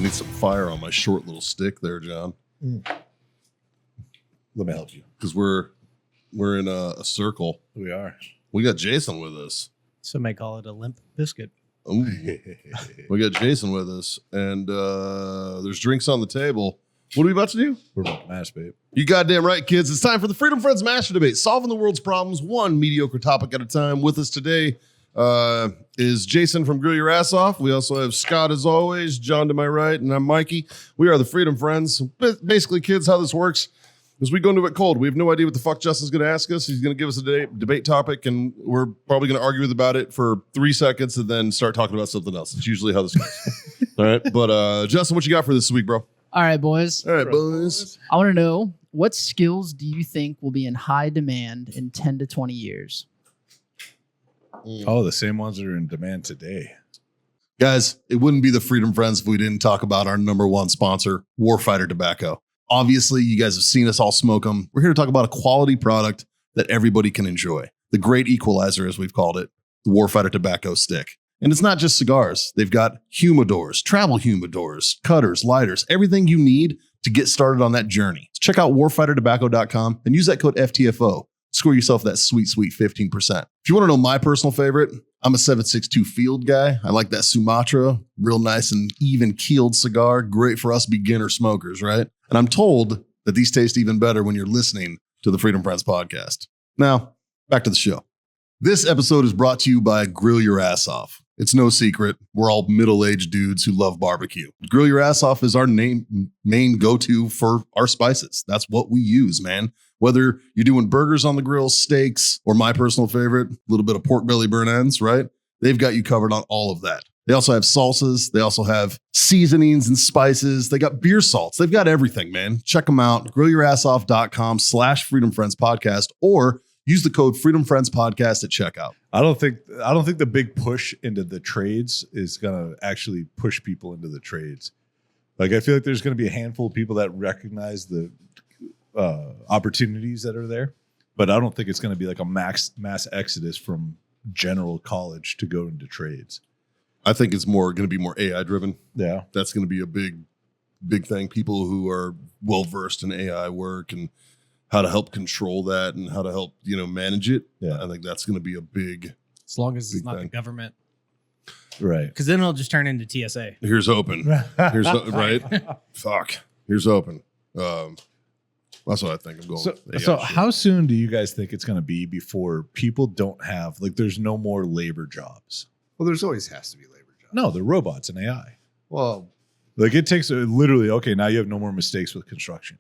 I need some fire on my short little stick there, John. Let me help you. Because we're in a circle. We are. We got Jason with us. Some may call it a limp biscuit. Ooh. We got Jason with us, and there's drinks on the table. What are we about to do? We're about to masturbate. You goddamn right, kids. It's time for the Freedom Friends Master Debate, solving the world's problems one mediocre topic at a time. With us today is Jason from Grill Your Ass Off. We also have Scott, as always, John to my right, and I'm Mikey. We are the Freedom Friends. Basically, kids, how this works is we go into it cold. We have no idea what the fuck Justin's going to ask us. He's going to give us a debate topic, and we're probably going to argue about it for 3 seconds and then start talking about something else. It's usually how this goes. All right. But Justin, what you got for this week, bro? All right, boys. All right, boys. I want to know, what skills do you think will be in high demand in 10 to 20 years? Oh, the same ones that are in demand today. Guys, it wouldn't be the Freedom Friends if we didn't talk about our number one sponsor, Warfighter Tobacco. Obviously, you guys have seen us all smoke them. We're here to talk about a quality product that everybody can enjoy. The great equalizer, as we've called it, the Warfighter Tobacco Stick. And it's not just cigars. They've got humidors, travel humidors, cutters, lighters, everything you need to get started on that journey. Check out warfightertobacco.com and use that code FTFO. Score yourself that sweet, sweet 15%. If you want to know my personal favorite, I'm a 762 Field guy. I like that Sumatra, real nice and even keeled cigar. Great for us beginner smokers, right? And I'm told that these taste even better when you're listening to the Freedom Friends podcast. Now, back to the show. This episode is brought to you by Grill Your Ass Off. It's no secret, we're all middle-aged dudes who love barbecue. Grill Your Ass Off is our main go-to for our spices. That's what we use, man. Whether you're doing burgers on the grill, steaks, or my personal favorite, a little bit of pork belly burn ends, right? They've got you covered on all of that. They also have salsas. They also have seasonings and spices. They got beer salts. They've got everything, man. Check them out. GrillYourAssOff.com/Freedom Friends Podcast, or use the code Freedom Friends Podcast at checkout. I don't think the big push into the trades is going to actually push people into the trades. Like, I feel like there's going to be a handful of people that recognize the opportunities that are there, but I don't think it's going to be like a mass exodus from general college to go into trades. I think it's going to be more AI driven. Yeah. That's going to be a big thing. People who are well versed in AI work and how to help control that and how to help, manage it. Yeah. I think that's going to be a big, As long as it's big not thing. the government. Right. Because then it'll just turn into TSA. Here's open. Right? Fuck. Here's open. That's what I think. I'm going. So with AI shit. how soon do you guys think it's going to be before people don't have, like, there's no more labor jobs? Well, there's always has to be labor jobs. No, they're robots and AI. Well, Like, it takes literally, okay, now you have no more mistakes with construction.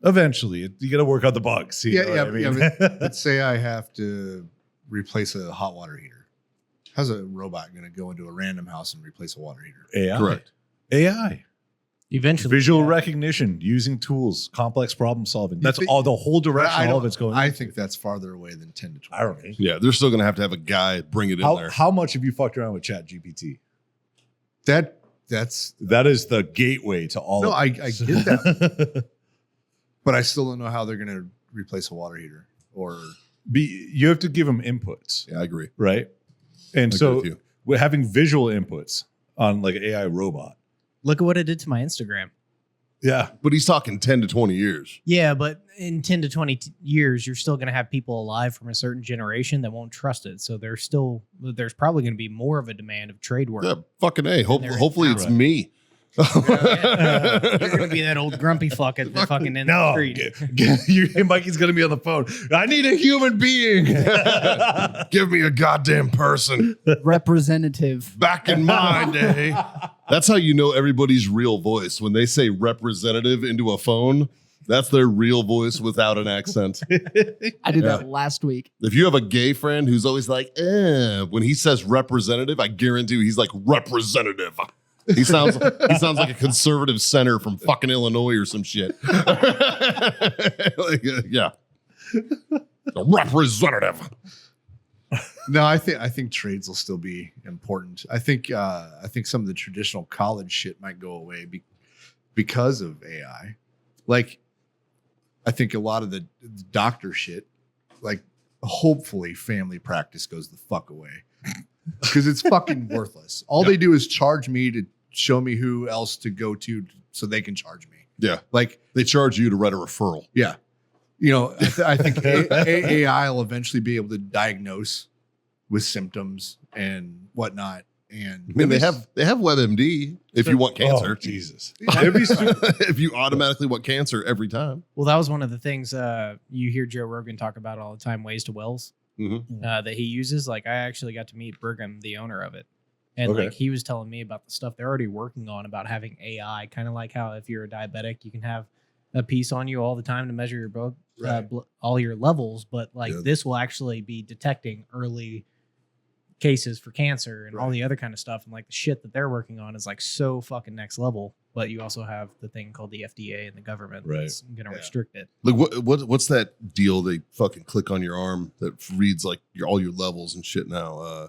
Eventually, you got to work out the bugs. You know what I mean? but let's say I have to replace a hot water heater. How's a robot going to go into a random house and replace a water heater? AI. Correct. AI. Eventually. Visual yeah. recognition, using tools, complex problem solving. That's think- all, the whole direction all of don't- it's going. I think that's farther away than 10 to 20. I don't know. Yeah, they're still going to have a guy bring it in there. How much have you fucked around with ChatGPT? That's That is the gateway to all no, of I it. get that, but I still don't know how they're going to replace a water heater or You have to give them inputs, Yeah, I agree. right? And I agree so with you. we're having visual inputs on like an AI robot. Look at what it did to my Instagram. Yeah. But he's talking 10 to 20 years. Yeah, but in 10 to 20 years, you're still going to have people alive from a certain generation that won't trust it. So there's probably going to be more of a demand of trade work. Yeah, fucking A. they're Hopefully it's right. me. You're going to be that old grumpy fuck at the fucking end of the street. Mikey's going to be on the phone. I need a human being. Give me a goddamn person. Representative. Back in my day. That's how you know everybody's real voice. When they say representative into a phone, that's their real voice without an accent. I did Yeah. that last week. If you have a gay friend who's always like, when he says representative, I guarantee you he's like representative. He sounds like a conservative senator from fucking Illinois or some shit. Yeah. A representative. no. I think trades will still be important. I think some of the traditional college shit might go away because of AI. Like, I think a lot of the doctor shit, like, hopefully family practice goes the fuck away because it's fucking worthless. All they do is charge me to show me who else to go to so they can charge me. Yeah. Like, They charge you to write a referral. yeah, you know, I think AI will eventually be able to diagnose with symptoms and whatnot. And I mean, they have WebMD if you want cancer. Oh, Jesus. It'd be stupid. If you automatically want cancer every time. Well, that was one of the things you hear Joe Rogan talk about all the time, ways to wells that he uses. Like, I actually got to meet Brigham, the owner of it. And Okay. like he was telling me about the stuff they're already working on about having AI, kind of like how if you're a diabetic, you can have a piece on you all the time to measure your all your levels. But like Yeah. this will actually be detecting early cases for cancer and all Right. the other kind of stuff. And like the shit that they're working on is like so fucking next level. But you also have the thing called the FDA and the government Right. that's going to Yeah. restrict it. Like what's that deal they fucking click on your arm that reads like all your levels and shit now?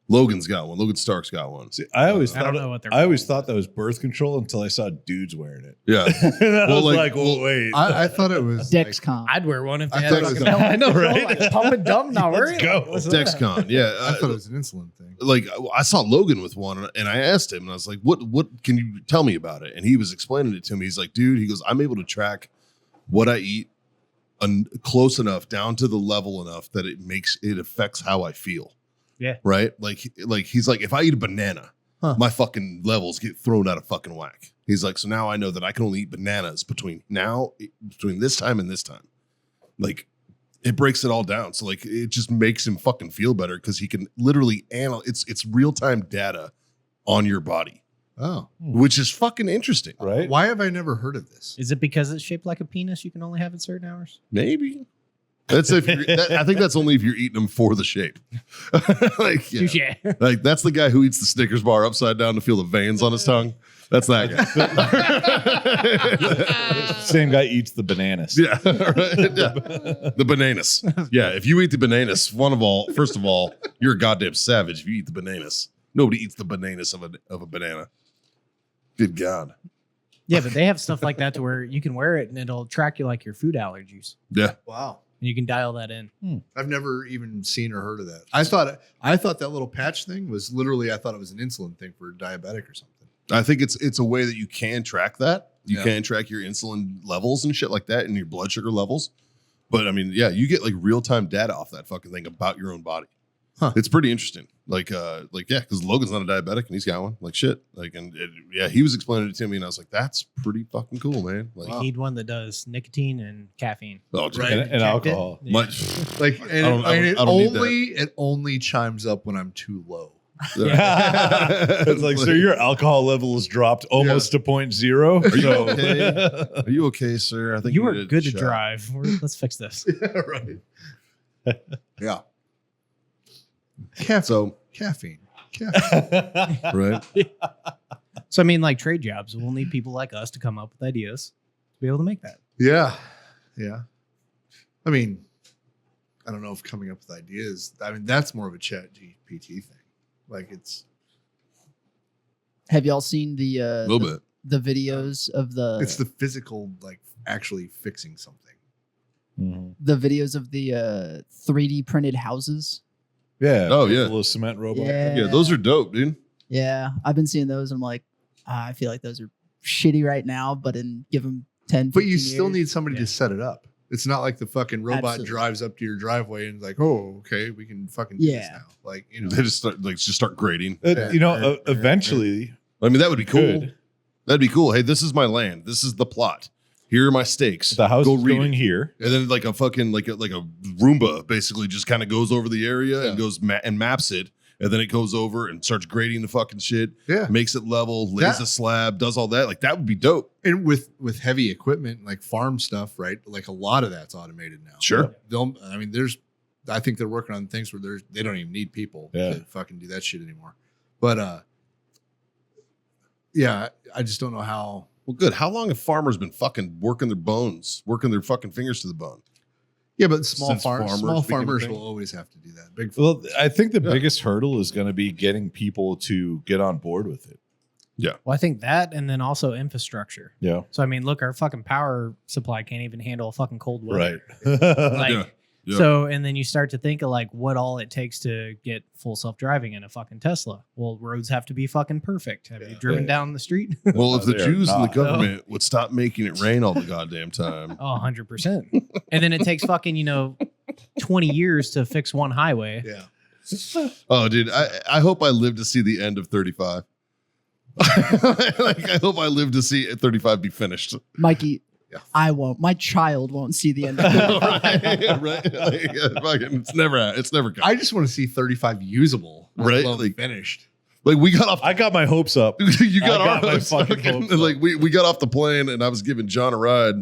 Logan's got one. Logan Stark's got one. See, I always I thought don't know what they're I always called. thought that was birth control until I saw dudes wearing it. Yeah. And I Well, was like- like, well, wait. I thought it was Dexcom. I'd wear one if they I had thought it fucking was- I know, right? Like, pump and dump, not Let's worry. go. What's that? Dexcon. Yeah. I thought it was an insulin thing. Like I saw Logan with one and I asked him and I was like, what can you tell me about it? And he was explaining it to me. He's like, dude, he goes, I'm able to track what I eat close enough down to the level enough that it affects how I feel. Yeah. Right. Like he's like, if I eat a banana, my fucking levels get thrown out of fucking whack. He's like, so now I know that I can only eat bananas between this time and this time. Like it breaks it all down. So like it just makes him fucking feel better because he can literally analyze. It's real-time data on your body, Oh, which is fucking interesting. Right? why have I never heard of this? Is it because it's shaped like a penis? You can only have it certain hours. Maybe. That's I think that's only if you're eating them for the shape. Like, yeah. Touche. Like that's the guy who eats the Snickers bar upside down to feel the veins on his tongue. That's that guy. Same guy eats the bananas. Yeah, right? Yeah. The bananas. Yeah, if you eat the bananas, first of all, you're a goddamn savage if you eat the bananas. Nobody eats the bananas of a banana. Good God. Yeah, but they have stuff like that to where you can wear it and it'll track you like your food allergies. Yeah. Wow. And you can dial that in. I've never even seen or heard of that. I thought that little patch thing was literally, I thought it was an insulin thing for diabetic or something. I think it's a way that you can track that. You Yeah. can track your insulin levels and shit like that and your blood sugar levels. But I mean, yeah, you get like real-time data off that fucking thing about your own body. Huh. It's pretty interesting. Yeah, because Logan's not a diabetic and he's got one. Like shit. He was explaining it to me and I was like, that's pretty fucking cool, man. Like, You need one that does nicotine and caffeine. oh, dude. Right. And Checked alcohol. it. My- Like, and, I and don't need it only chimes up when I'm too low. It's like, so your alcohol level has dropped almost to 0.0. Are you So- okay? Are you okay, sir? I think You are need a good to shot. drive. Let's fix this. Right. Yeah. So, Caffeine. right. So, I mean, like trade jobs, we'll need people like us to come up with ideas to be able to make that. Yeah. Yeah. I mean, I don't know if coming up with ideas, I mean, that's more of a chat GPT thing. Like it's Have y'all seen A little bit. the videos of it's the physical, like actually fixing something. Mhm. the videos of the 3D printed houses? Yeah. Oh, the yeah. little cement robot. Yeah, those are dope, dude. Yeah, I've been seeing those. I'm like, I feel like those are shitty right now, but give them 10, But you 15 still years. need somebody Yeah. to set it up. It's not like the fucking robot Absolutely. drives up to your driveway and is like, oh, okay, we can fucking do this Yeah. now. Like, you know, They just start grading. Eventually, I mean, that would be cool. Good. That'd be cool. Hey, this is my land. This is the plot. Here are my stakes. the house Go is read going it. here. And then like a fucking like a Roomba basically just kind of goes over the area and Yeah. goes and maps it, and then it goes over and starts grading the fucking shit, yeah. makes it level, lays That- a slab, does all that. Like that would be dope. And with heavy equipment like farm stuff, right? Like a lot of that's automated now. Sure. I think they're working on things where they don't even need people Yeah. to fucking do that shit anymore. But yeah, I just don't know how. Well, good. How long have farmers been fucking working their fucking fingers to the bone? Yeah, but small Since farmers became a farmers thing. will always have to do that. Big Well, I think the Yeah. biggest hurdle is going to be getting people to get on board with it. Well, I think that and then also infrastructure. Yeah. So, I mean, look, our fucking power supply can't even handle a fucking cold weather. Right. Like, Yeah. Yep. So, and then you start to think of like what all it takes to get full self-driving in a fucking Tesla. Well, roads have to be fucking perfect. Have you driven down the street? Well, if the They are Jews and the not. government would stop making it rain all the goddamn time. Oh, 100%. And then it takes fucking, 20 years to fix one highway. Yeah. Oh, dude, I hope I live to see the end of 35. Like, I hope I live to see 35 be finished. Mikey, Yeah. I won't. My child won't see the end of it. Right? Like, fucking, it's never coming. I just want to see 35 usable, let Right? alone Like- finished. Like, we got off. I got my hopes up. You got I our got my hopes. fucking Fucking- hopes up. like, we got off the plane, and I was giving John a ride,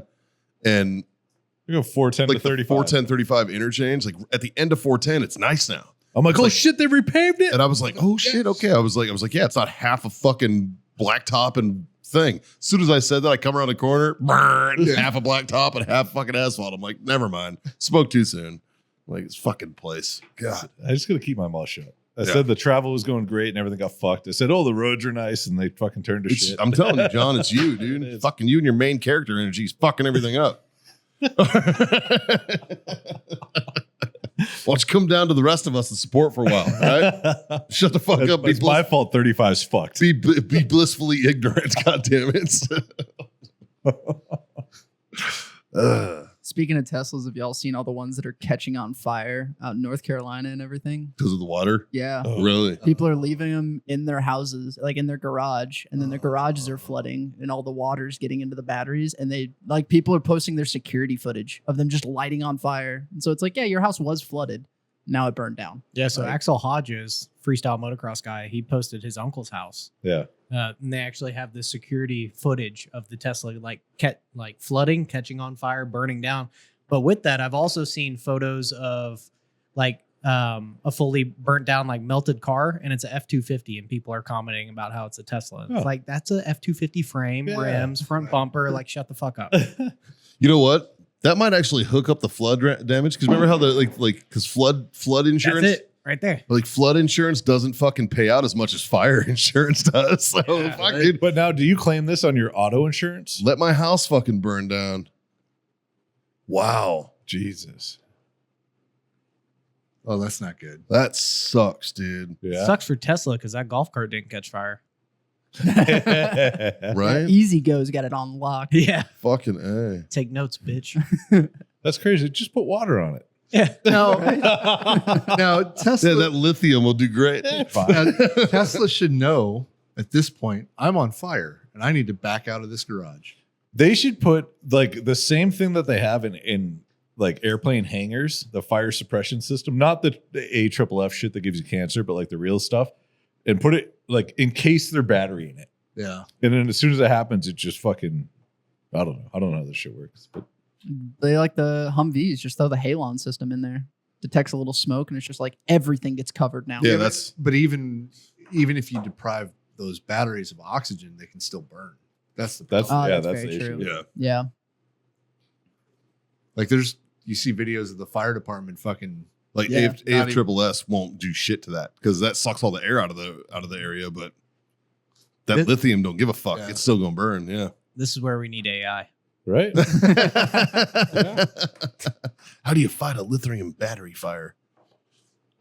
and We go 410 like to the 35. 410 35 interchange, like at the end of 410, it's nice now. I'm like, It's oh like- shit, they repaved it. And I was like, oh shit, okay. I was like, yeah, it's not half a fucking blacktop and thing. As soon as I said that, I come around the corner, burn, half a blacktop and half fucking asphalt. I'm like, never mind. Spoke too soon. Like, it's fucking place. God. I just gotta keep my mouth shut. I Yeah. said the travel was going great and everything got fucked. I said, oh, the roads are nice, and they fucking turned to shit. I'm telling you, John, it's you, dude. It is. Fucking you and your main character energy is fucking everything up. Why don't you come down to the rest of us and support for a while, right? Shut the fuck That's, up. Be, it's my fault. 35's fucked. be blissfully ignorant. God damn it. Speaking of Teslas, have y'all seen all the ones that are catching on fire out in North Carolina and everything? Because of the water? Yeah. Oh. Really? People are leaving them in their houses, like in their garage, and then their garages are flooding and all the water's getting into the batteries. And they like people are posting their security footage of them just lighting on fire. And so it's like, yeah, your house was flooded. Now it burned down. Yeah, so Like- Axel Hodges, freestyle motocross guy, he posted his uncle's house. Yeah. And they actually have the security footage of the Tesla like flooding, catching on fire, burning down. But with that, I've also seen photos of like a fully burnt down, like melted car, and it's a F-250, and people are commenting about how it's a Tesla. It's Oh. like that's a F-250 frame, Yeah. rims, front bumper. Like, shut the fuck up. You know what? That might actually hook up the flood damage. Because remember how the because flood insurance, That's it right there. like flood insurance doesn't fucking pay out as much as fire insurance does. So Yeah, fuck Right? it. But now, do you claim this on your auto insurance? Let my house fucking burn down. Wow. Jesus. Oh, that's not good. That sucks, dude. Yeah. Sucks for Tesla because that golf cart didn't catch fire. Right? Easy Go's got it on lock. Yeah. Fucking A. Take notes, bitch. That's crazy. Just put water on it. Yeah. No, Now, Tesla, Yeah, that lithium will do great. Fine. Tesla should know at this point, I'm on fire and I need to back out of this garage. They should put like the same thing that they have in like airplane hangars, the fire suppression system, not the AFFF shit that gives you cancer, but like the real stuff, and put it like encase their battery in it. Yeah. And then as soon as it happens, it just fucking, I don't know. I don't know how this shit works, but they like the Humvees. Just throw the halon system in there. Detects a little smoke, and it's just like everything gets covered now. Yeah, that's But even if you deprive those batteries of oxygen, they can still burn. That's the problem. that's, Oh, yeah, that's that's the very issue. true. yeah. Yeah. Like you see videos of the fire department fucking Like Yeah, AFFS won't do shit to that because that sucks all the air out of the area, but that It- lithium don't give a fuck. Yeah. It's still gonna burn. Yeah. This is where we need AI. Right? How do you fight a lithium battery fire?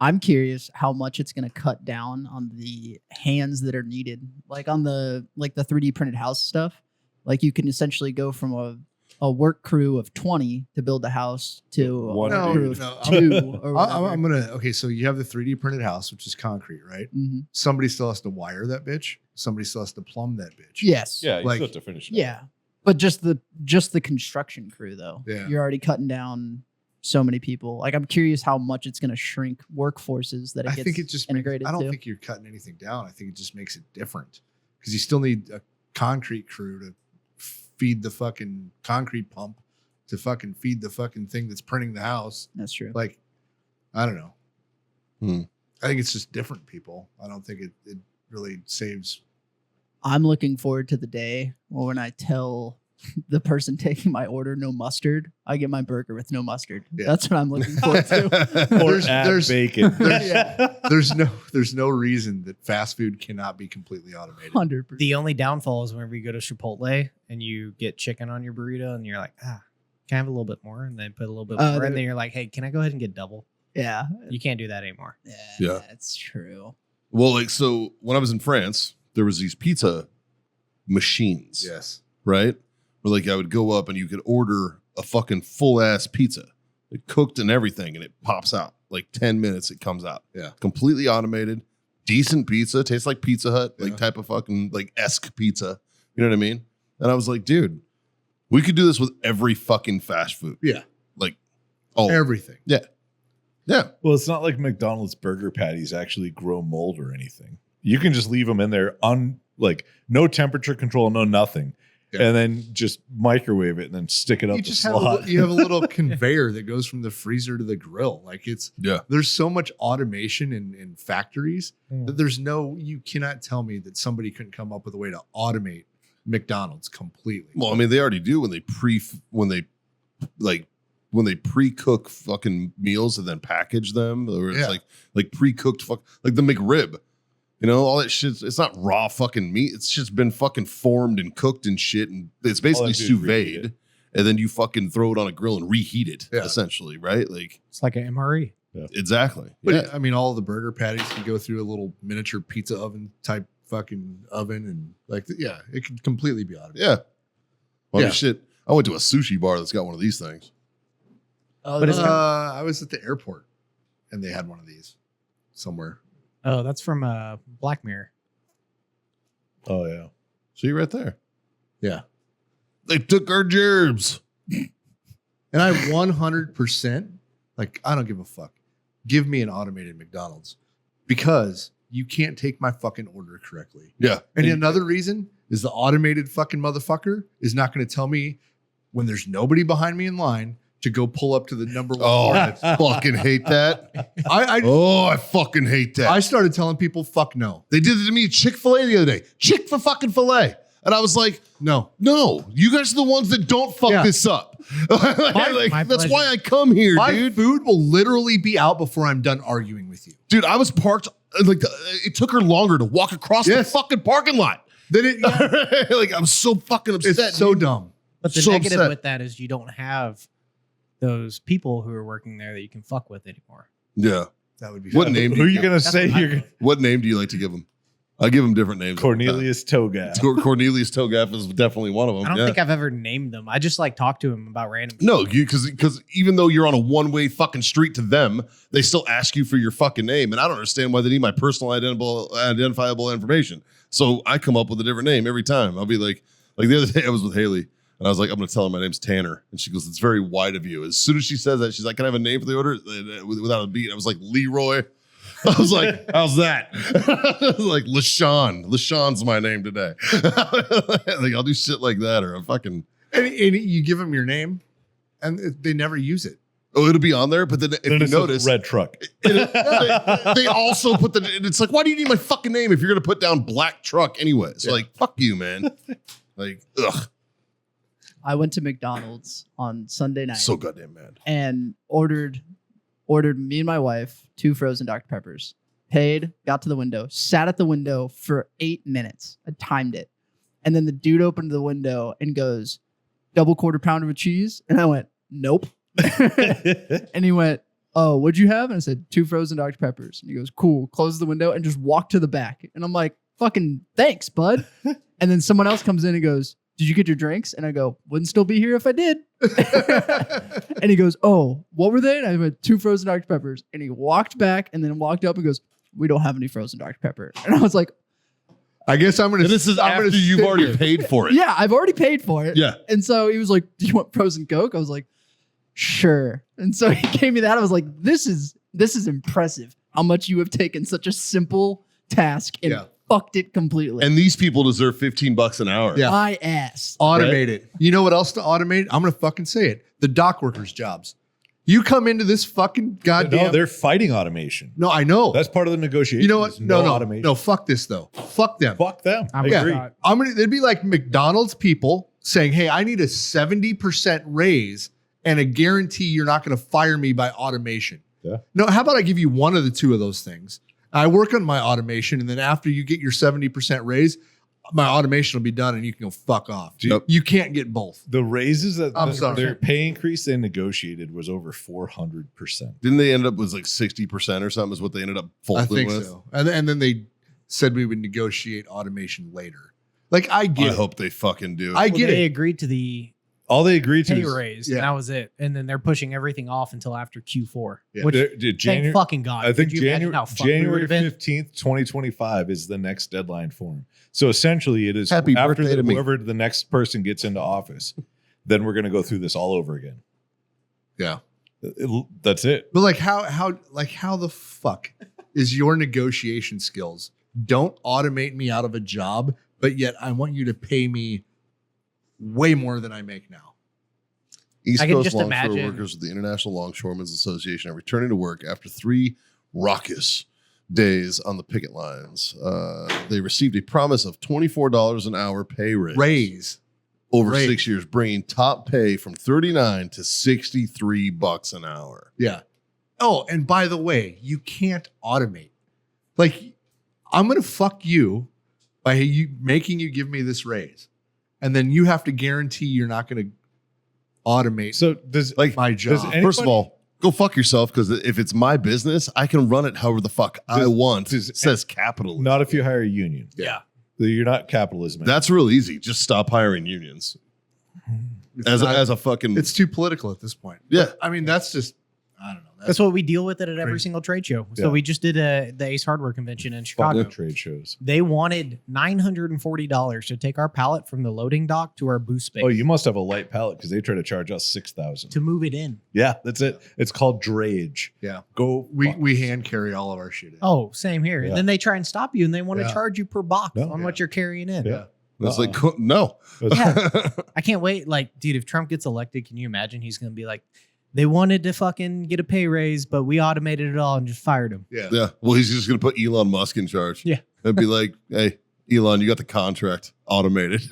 I'm curious how much it's going to cut down on the hands that are needed, like on the 3D printed house stuff. Like you can essentially go from a work crew of 20 to build a house to One a dude. crew of No, 2. Or I'm gonna okay. So you have the 3D printed house, which is concrete, right? Mhm. Somebody still has to wire that bitch. Somebody still has to plumb that bitch. Yes. Yeah, you Like- still have to finish it. Yeah. But just the construction crew though. Yeah. You're already cutting down so many people. Like I'm curious how much it's going to shrink workforces that it I gets think it just integrated I don't to. think you're cutting anything down. I think it just makes it different because you still need a concrete crew to feed the fucking concrete pump to fucking feed the fucking thing that's printing the house. That's true. Like, I don't know. Hmm. I think it's just different people. I don't think it really saves. I'm looking forward to the day when I tell the person taking my order no mustard, I get my burger with no mustard. Yeah. That's what I'm looking forward to. Or There's- add there's- bacon. There's no reason that fast food cannot be completely automated. 100%. The only downfall is whenever you go to Chipotle and you get chicken on your burrito and you're like, can I have a little bit more? And then put a little bit Uh, more. And they- then you're like, hey, can I go ahead and get double? Yeah. You can't do that anymore. Yeah. That's true. Well, like, so when I was in France, there was these pizza machines, Yes. right? Where like I would go up and you could order a fucking full ass pizza, it cooked and everything, and it pops out like 10 minutes. It comes out, Yeah. completely automated, decent pizza, tastes like Pizza Hut, like Yeah. type of fucking like esque pizza. You know what I mean? And I was like, dude, we could do this with every fucking fast food, Yeah. like oh Everything. yeah. Well, it's not like McDonald's burger patties actually grow mold or anything. You can just leave them in there like no temperature control, no nothing. Yeah. And then just microwave it and then stick it up You the just slot. you have a little conveyor that goes from the freezer to the grill. Like Yeah. there's so much automation in factories Mm. that you cannot tell me that somebody couldn't come up with a way to automate McDonald's completely. Well, I mean, they already do when they pre-cook fucking meals and then package them, or it's Yeah. like pre-cooked like the McRib. You know, all that shit. It's not raw fucking meat. It's just been fucking formed and cooked and shit, and it's basically they do is sous reheat vide, it. and then you fucking throw it on a grill and reheat it, Yeah. essentially, right? Like It's like an MRE. exactly. But Yeah. I mean, all of the burger patties can go through a little miniature pizza oven type fucking oven, and like, yeah, it could completely be automated. Yeah. Well, I mean, Yeah. shit. I went to a sushi bar that's got one of these things. Oh, But it's I was at the airport, and they had one of these somewhere. Oh, that's from Black Mirror. Oh yeah. See right there. Yeah, They took our gerbs. and I 100% like, I don't give a fuck. Give me an automated McDonald's because you can't take my fucking order correctly. Yeah. And another reason is the automated fucking motherfucker is not going to tell me when there's nobody behind me in line to go pull up to the number one. Oh, order. I fucking hate that. I I fucking hate that. I started telling people, fuck no. They did it to me at Chick-fil-A the other day. Chick-fil-fucking-filet. And I was like, No. no, you guys are the ones that don't fuck Yeah. this up. Like, my that's pleasure. why I come here, My dude. food will literally be out before I'm done arguing with you. Dude, I was parked, like, it took her longer to walk across the Yes. fucking parking lot. Then it, Like, I'm so fucking upset. it's so dude. dumb. But the So negative upset. with that is you don't have those people who are working there that you can fuck with anymore. Yeah. That would be What fun. name? Who are you gonna That's say? what I You're know. What name do you like to give them? I give them different names. Cornelius Toga. Cornelius Togaff is definitely one of them. I don't yeah. think I've ever named them. I just like talk to him about random. No, you because even though you're on a one-way fucking street to them, they still ask you for your fucking name, and I don't understand why they need my personal identifiable information. So I come up with a different name every time. I'll be like the other day I was with Haley, and I was like, I'm going to tell her my name's Tanner, and she goes, "It's very wide of you." As soon as she says that, she's like, "Can I have a name for the order?" Without a beat, I was like, Leroy. I was like, how's that? I was like, LaShawn. LaShawn's my name today. Like, I'll do shit like that, or I'm fucking. And you give them your name, and they never use it. Oh, it'll be on there, but then if Then you it's a notice, red truck. they also put the. And it's like, why do you need my fucking name if you're gonna put down black truck anyway? So Yeah. like, fuck you, man. Like, ugh, I went to McDonald's on Sunday night so goddamn mad. and ordered me and my wife 2 frozen Dr. Peppers. Paid, got to the window, sat at the window for 8 minutes. I timed it. And then the dude opened the window and goes, double quarter pounder with cheese. And I went, nope. And he went, oh, what'd you have? And I said, 2 frozen Dr. Peppers. And he goes, cool. Closed the window and just walked to the back. And I'm like, fucking thanks, bud. And then someone else comes in and goes, did you get your drinks? And I go, wouldn't still be here if I did. And he goes, oh, what were they? And I went, 2 frozen Dr. Peppers. And he walked back and then walked up and goes, we don't have any frozen Dr. Pepper. And I was like, I guess I'm gonna. And this is I'm gonna after you've sit already here. paid for it. yeah, I've already paid for it. Yeah. And so he was like, do you want frozen Coke? I was like, sure. And so he gave me that. I was like, this is impressive how much you have taken such a simple task and Yeah. fucked it completely. And these people deserve $15 an hour. Yeah. I asked. Automate it. You know what else to automate? I'm gonna fucking say it. The dock workers' jobs. You come into this fucking goddamn. No, they're fighting automation. No, I know. That's part of the negotiation. You know what? is No, automation. no. Fuck this though. Fuck them. Fuck them. I Yeah. agree. I'm gonna. It'd be like McDonald's people saying, "Hey, I need a 70% raise and a guarantee you're not going to fire me by automation." Yeah. No. How about I give you one of the two of those things? I work on my automation, and then after you get your 70% raise, my automation will be done and you can go fuck off. Yep. You can't get both. The raises that I'm sorry. their pay increase they negotiated was over 400%. Didn't they end up with like 60% or something? Is what they ended up I folding think with. so. And then they said we would negotiate automation later. Like I get I it. hope they fucking do. I Well, get they it. agreed to the All they agreed to pay is raise, yeah. and that was it. And then they're pushing everything off until after Q4, Yeah. which January, thank fucking God. I think Could you imagine how fucked we January would've been? 15th, 2025 is the next deadline for him. So essentially it is Happy after birthday to me. whoever the next person gets into office, then we're going to go through this all over again. Yeah. That's it. But like how the fuck is your negotiation skills? Don't automate me out of a job, but yet I want you to pay me way more than I make now. East I can Coast just Longshore imagine- Workers of the International Longshoremen's Association are returning to work after 3 raucous days on the picket lines. They received a promise of $24 an hour pay Raise. over raise. 6 years, bringing top pay from $39 to $63 an hour. Yeah. Oh, and by the way, you can't automate. Like, I'm gonna fuck you by making you give me this raise, and then you have to guarantee you're not gonna automate So does Like, my does job. any- first of Anybody- all, go fuck yourself, because if it's my business, I can run it however the fuck I Does- want. does- It says capitalism. not if you hire a union. Yeah. You're not capitalism. That's real easy. Just stop hiring unions. It's As not- a fucking it's too political at this point. Yeah. But, I mean, that's just I don't know. That's what we deal with it at every Crazy. single trade show. Yeah. So we just did the Ace Hardware convention in fucking Chicago. trade shows. They wanted $940 to take our pallet from the loading dock to our booth space Oh, you must have a light pallet because they try to charge us 6,000. to move it in. Yeah, that's it. It's called drayage. Yeah. Go. we hand carry all of our shit in. Oh, same here. Yeah. And then they try and stop you and they want to Yeah. charge you per box No. on what you're carrying in. Yeah. It's like, no. Yeah. I can't wait. Like, dude, if Trump gets elected, can you imagine he's going to be like, they wanted to fucking get a pay raise, but we automated it all and just fired him. Yeah. Yeah. Well, he's just going to put Elon Musk in charge. Yeah. And be like, hey, Elon, you got the contract automated.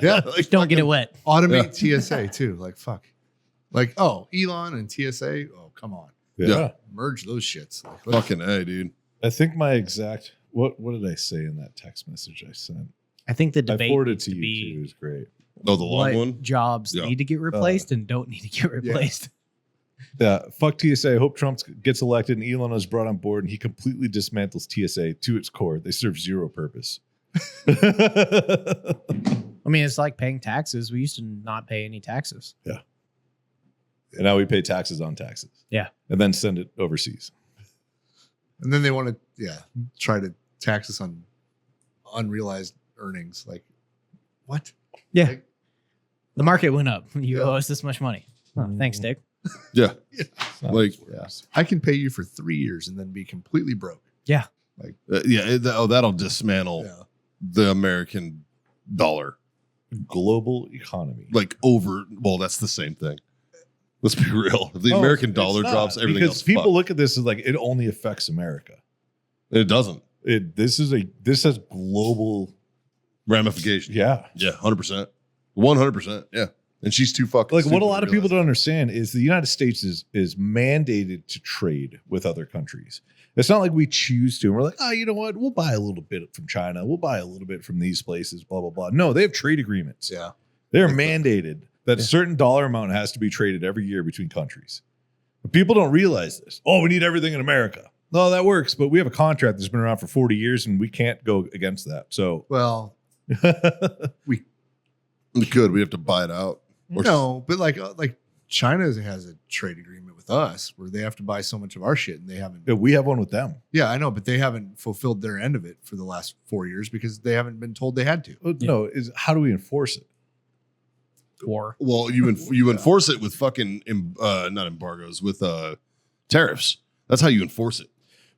Yeah. Like, Don't get it wet. Automate TSA too. Like fuck. Like, oh, Elon and TSA. Oh, come on. Yeah. Merge those shits. Like, let's- fucking A, dude. I think my exact what did I say in that text message I sent? I think the I debate forwarded needs to to you be too. It was great. Oh, the long what one? jobs Yeah. need to get replaced and don't need to get replaced. Yeah, fuck TSA. I hope Trump gets elected and Elon is brought on board and he completely dismantles TSA to its core. They serve zero purpose. I mean, it's like paying taxes. We used to not pay any taxes. And now we pay taxes on taxes. Yeah. And then send it overseas. And then they want to, try to tax us on unrealized earnings. Like, what? Yeah. Like, The market went up. You Yeah. owe us this much money. Oh, thanks, Dick. Yeah. It's not Like- for us. I can pay you for 3 years and then be completely broke. That'll dismantle Yeah. the American dollar. Global economy. Like well, that's the same thing. Let's be real. If the No, American it's dollar not, drops, everything because else people fucked. look at this as like it only affects America. It doesn't. This has global. Ramifications. Yeah. Yeah, 100%. 100%. Yeah. And she's too fucking Like what stupid a to lot of people realize don't understand is the United States is mandated to trade with other countries. It's not like we choose to. And we're like, oh, you know what? We'll buy a little bit from China. We'll buy a little bit from these places, blah, blah, blah. No, they have trade agreements. Yeah. They're mandated that a certain dollar amount has to be traded every year between countries. But people don't realize this. Oh, we need everything in America. No, that works. But we have a contract that's been around for 40 years and we can't go against that. So Well, We could. We have to buy it out. Or no, but like China has a trade agreement with us where they have to buy so much of our shit and they haven't. we have one with them. Yeah, I know, but they haven't fulfilled their end of it for the last 4 years because they haven't been told they had to. No, how do we enforce it? War. Well, you enforce it with fucking not embargoes, with tariffs. That's how you enforce it.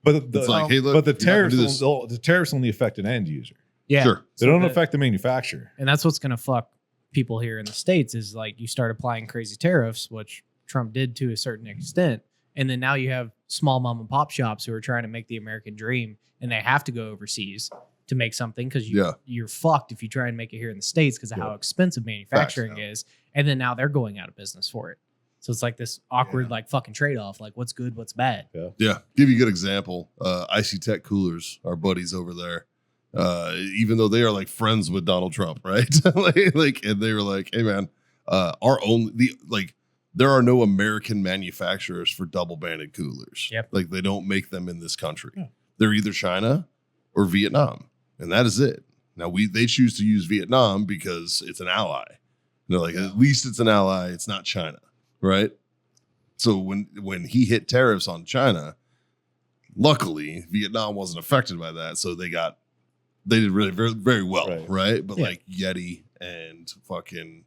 But It's like, hey, look, but the you're not gonna tariffs, do this. the tariffs only affect an end user. Yeah. Sure. They don't affect the manufacturer. And that's what's going to fuck people here in the States is like you start applying crazy tariffs, which Trump did to a certain extent. And then now you have small mom and pop shops who are trying to make the American dream and they have to go overseas to make something because Yeah. you're fucked if you try and make it here in the States because of how expensive manufacturing is. And then now they're going out of business for it. So it's like this awkward, like fucking trade off. Like what's good, what's bad. Yeah. Give you a good example. IC Tech Coolers, our buddies over there. even though they are like friends with Donald Trump, right? like, and they were like, "Hey, man, there are no American manufacturers for double-banded coolers. Yep. Like they don't make them in this country. Yeah. They're either China or Vietnam, and that is it. Now they choose to use Vietnam because it's an ally. They're like, at least it's an ally. It's not China, right? So when he hit tariffs on China, luckily Vietnam wasn't affected by that, so they did really very, very well, right? But Yeah. like Yeti and fucking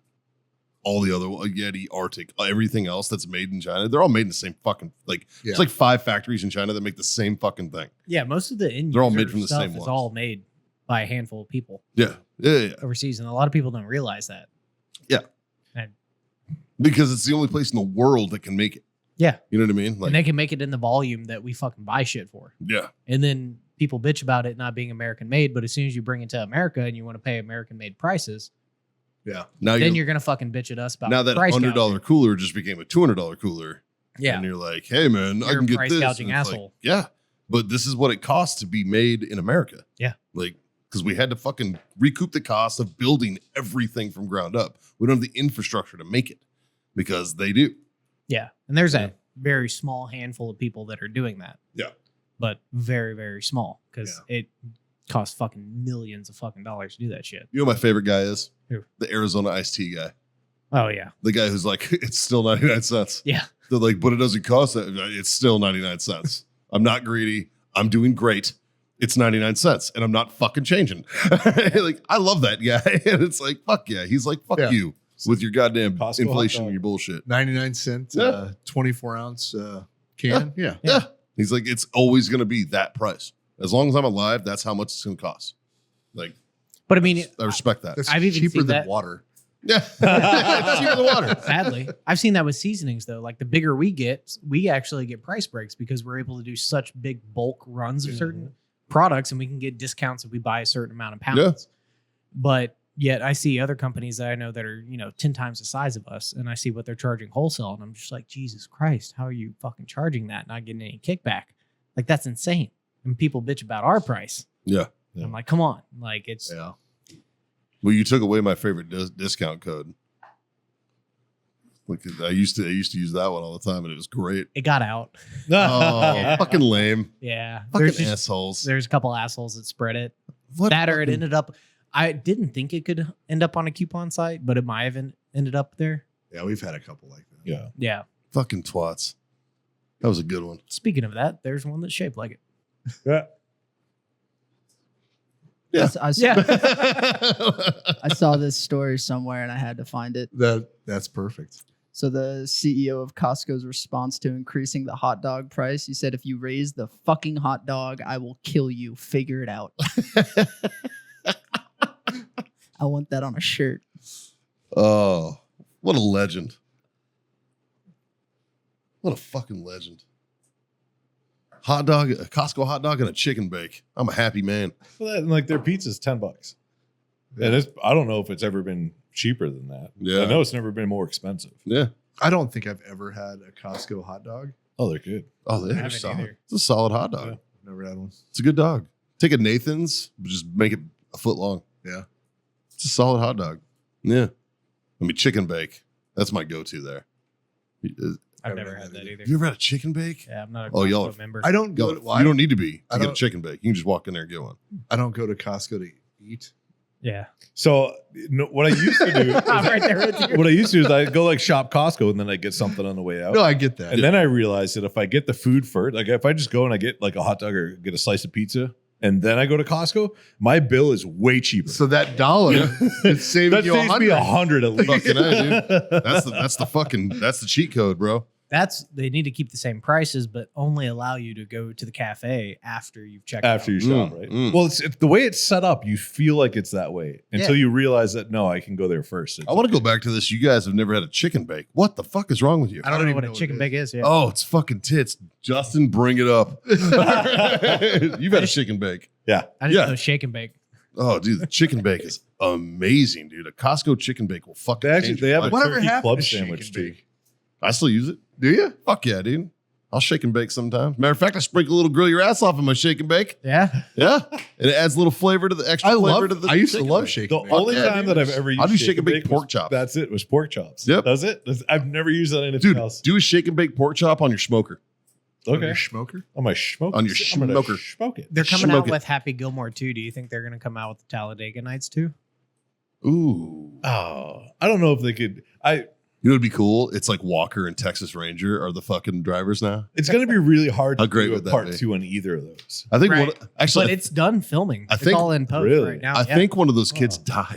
all the other Yeti, Arctic, everything else that's made in China, they're all made in the same fucking Yeah. It's like 5 factories in China that make the same fucking thing. Yeah, most of the end They're all user made from the stuff same is ones. all made by a handful of people Yeah. overseas, and a lot of people don't realize that. Because it's the only place in the world that can make it. Yeah. You know what I mean? Like, And they can make it in the volume that we fucking buy shit for. yeah. And then people bitch about it not being American made, but as soon as you bring it to America and you want to pay American made prices, Yeah. Now then you're gonna fucking bitch at us about now that price $100 gouging. cooler just became a $200 cooler. Yeah. And you're like, hey man, I You're can a get price this. gouging And it's like, asshole. yeah. But this is what it costs to be made in America. Yeah. Like, because we had to fucking recoup the cost of building everything from ground up. We don't have the infrastructure to make it because they do. Yeah. And there's Yeah. a very small handful of people that are doing that. Yeah. But very, very small because it costs fucking millions of fucking dollars to do that shit. You know what my favorite guy is? Who? The Arizona iced tea guy. Oh, yeah. The guy who's like, it's still 99 cents. Yeah. They're like, but it doesn't cost that. It's still 99 cents. I'm not greedy. I'm doing great. It's 99 cents and I'm not fucking changing. Like, I love that guy. And it's like, fuck yeah. He's like, fuck Yeah. you with your goddamn Costco hot inflation dog. and your bullshit. 99-cent, Yeah. 24-ounce can. Yeah. Yeah. He's like, it's always going to be that price. As long as I'm alive, that's how much it's going to cost. Like, But I mean, I respect that. That's I've even cheaper seen than that. water. Yeah. It's cheaper than water. sadly, I've seen that with seasonings though. Like the bigger we get, we actually get price breaks because we're able to do such big bulk runs of certain products and we can get discounts if we buy a certain amount of pounds. Yeah. But yet I see other companies that I know that are, 10 times the size of us and I see what they're charging wholesale and I'm just like, Jesus Christ, how are you fucking charging that? Not getting any kickback. Like that's insane. And people bitch about our price. Yeah. Yeah. I'm like, come on. Like it's, Yeah. Well, you took away my favorite discount code. Like I used to use that one all the time and it was great. it got out. Oh, fucking lame. Yeah. Fucking assholes. There's a couple assholes that spread it. What That or it fucking- ended up. I didn't think it could end up on a coupon site, but it might have ended up there. Yeah, we've had a couple like that. Yeah. Yeah. fucking twats. That was a good one. Speaking of that, there's one that's shaped like it. Yeah. Yeah. I saw this story somewhere and I had to find it. That's perfect. So the CEO of Costco's response to increasing the hot dog price, he said, "If you raise the fucking hot dog, I will kill you. Figure it out." I want that on a shirt. Oh, what a legend. What a fucking legend. Hot dog, a Costco hot dog and a chicken bake. I'm a happy man. Well, that, and like their pizza's $10. And it's, I don't know if it's ever been cheaper than that. Yeah. I know it's never been more expensive. Yeah. I don't think I've ever had a Costco hot dog. Oh, they're good. Oh, they're haven't solid. either. It's a solid hot dog. Yeah. Never had one. It's a good dog. Take a Nathan's, just make it a foot long. Yeah. It's a solid hot dog. Yeah. I mean, chicken bake. That's my go-to there. I've Haven't never had had that that either. You ever had a chicken bake? Yeah, I'm not a Oh, y'all Costco are- member. I don't go. Yo, To, well, you don't need to be I to get a don't- chicken bake. You can just walk in there and get one. I don't go to Costco to eat. Yeah. So what I used to do, I'm right there with you. what I used to do is I go like shop Costco and then I get something on the way out. No, I get that. And then I realized that if I get the food first, like if I just go and I get like a hot dog or get a slice of pizza and then I go to Costco, my bill is way cheaper. So that dollar, it's saving That you saves me 100. $100 at least. Fucking A, dude. That's the cheat code, bro. They need to keep the same prices, but only allow you to go to the cafe after you've checked After out. you shop, right? Well, it's the way it's set up. You feel like it's that way until you realize that no, I can go there first. I want to go back to this. You guys have never had a chicken bake. What the fuck is wrong with you? I don't know even what a know what chicken it bake is. Yeah. Oh, it's fucking tits. Justin, bring it up. You've had a chicken bake. Yeah, I just yeah. know shake and bake. Oh, dude, the chicken bake is amazing, dude. A Costco chicken bake will fucking they actually change they your have a life. Whatever turkey happened club to shake sandwich and too. bake? I still use it. Do you? Fuck yeah, dude. I'll shake and bake sometimes. Matter of fact, I sprinkle a little grill your ass off in my shake and bake. Yeah. Yeah, and it adds a little flavor to the extra flavor to the. I used to shake and love bake. shaking. The bake. only yeah, time dude. that I've ever used I'll do shake and bake was- pork chops. That's it. Was pork chops. Yep. Does it? I've never used that on anything Dude, else. do a shake and bake pork chop on your smoker. On Okay. your smoker. On my smoke. On your I'm gonna smoker. Smoke it. They're coming Smoke out it. with Happy Gilmore too. Do you think they're going to come out with the Talladega Nights too? Ooh, Oh, I don't know if they could. you know what'd be cool? It's like Walker and Texas Ranger are the fucking drivers now. It's going to be really hard How to great do a would that part be? 2 on either of those. I think Right. one, actually, But it's done filming. I It's think- all in post Really? right now. I yeah. think one of those kids Oh.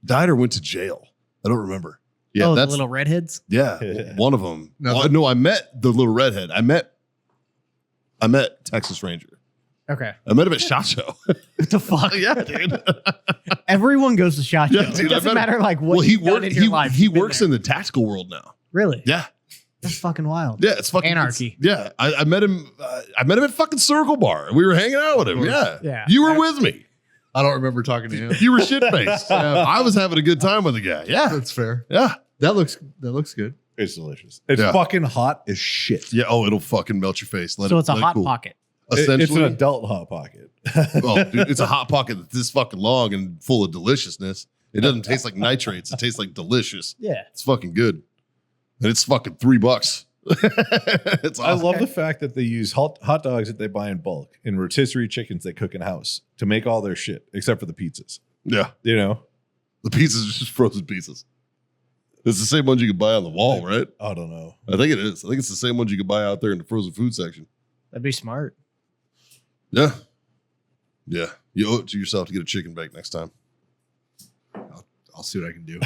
died or went to jail. I don't remember. Yeah, the that's little redheads. yeah, one of them. No, No, I met the little redhead. I met Texas Ranger. Okay. I met him at SHOT Show. What the fuck? yeah, dude. Everyone goes to SHOT Show. Yeah, dude, It doesn't I bet- matter like what well, he you've done worked. in your life. He You've been works there. in the tactical world now. Really? Yeah, That's fucking wild. yeah. It's fucking Anarchy. Yeah, I met him. I met him at fucking Circle Bar. We were hanging out with him. Yeah, Yeah. You were with me. I don't remember talking to him. You were shit faced. I was having a good time with the guy. Yeah, That's fair. yeah, That looks good. It's delicious. It's Yeah. fucking hot as shit. yeah. Oh, it'll fucking melt your face. So it's a let it hot cool. pocket. Essentially, It's an adult hot pocket. oh, dude, it's a hot pocket that's this fucking long and full of deliciousness. It doesn't taste like nitrates. It tastes like delicious. Yeah. It's fucking good, and it's fucking $3. It's I awesome. love the fact that they use hot dogs that they buy in bulk and rotisserie chickens they cook in house to make all their shit, except for the pizzas. Yeah, You know, the pizzas are just frozen pizzas. It's the same ones you can buy on the wall, right? I don't know. I think it is. I think it's the same ones you can buy out there in the frozen food section. That'd be smart. Yeah, yeah. You owe it to yourself to get a chicken bake next time. I'll see what I can do.